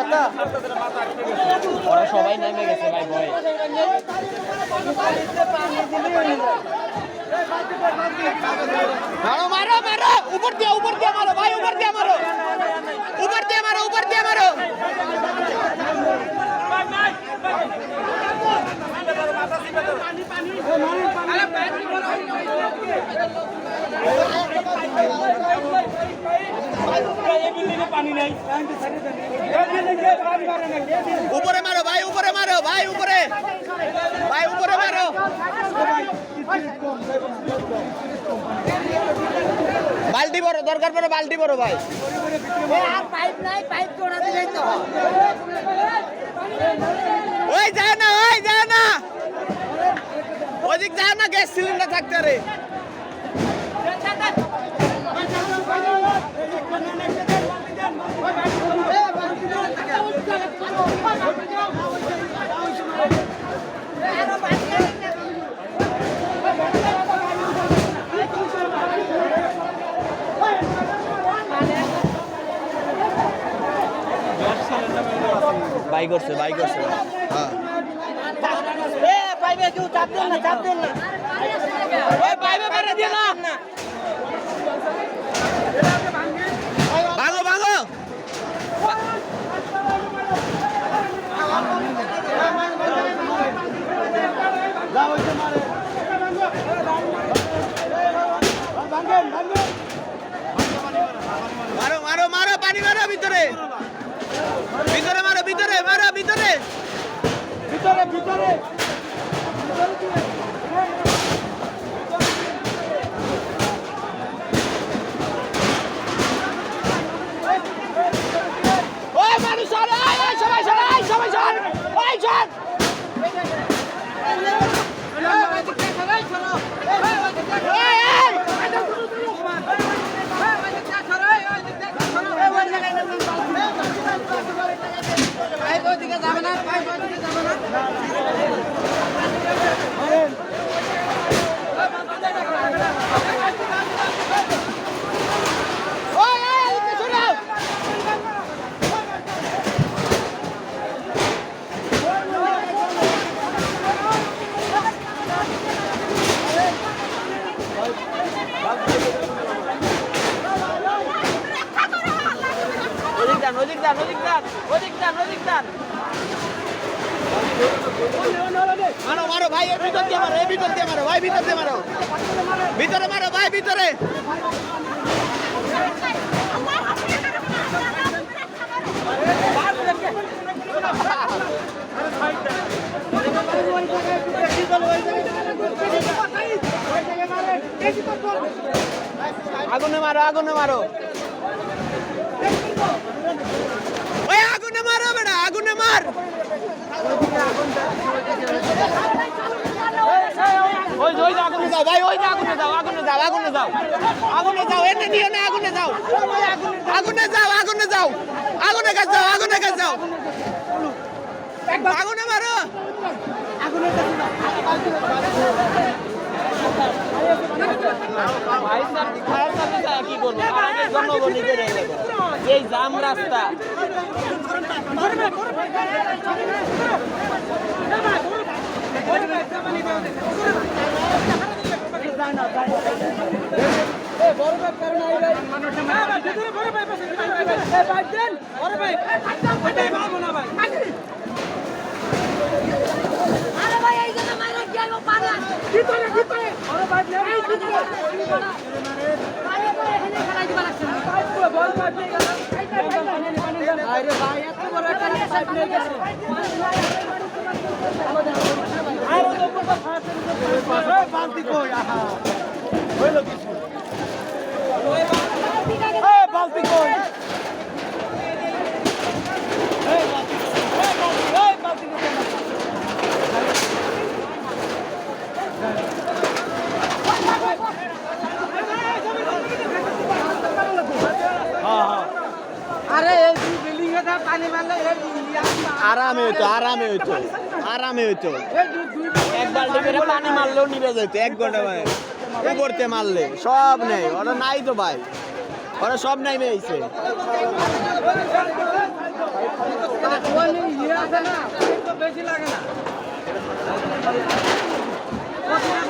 কথা ওরা সবাই নেমে গেছে ভাই ভয়। মারো মারো মারো উপর দিয়ে মারো ভাই উপর দিয়ে মারো উপরে মারো ভাই উপরে মারো বালতি বড় দরকার পড়ে বালতি বড় ভাই আর পাইপ নাই পাইপ কোনা দিলেই তো ওই যায় না ওদিক যায় না গ্যাস সিলিন্ডার থাকতে রে বাই করছে হ্যাঁ পাইবে কেউ চাপ দেন না ওই পাইবে মেরে দিয়ে না ভাঙো মারো পানি মারো ভিতরে মারো ভিতরে ওই মানুষ সবাই সর ওদিক দান মারো ভাই এর ভিতর দিয়ে মারো ভাই ভিতরে মারো ভাই ভিতরে আগুনে মারো ওই আগুনে মারো বেটা আগুনে মার ওই আগুনে যাও ভাই আগুনে যাও এনে নিও না আগুনে যাও আগুনে কাছে যাও আগুনে মারো কি করবো জনগণই করে এই জাম রাস্তা আরামে হইতো এক বালতি করে পানি মারলেও নিবে যেত 1 ঘন্টা মানে উপরতে মারলে সব নেই ওরা নাই তো ভাই ওরা সব নাই মেয়েছে বেশি লাগে না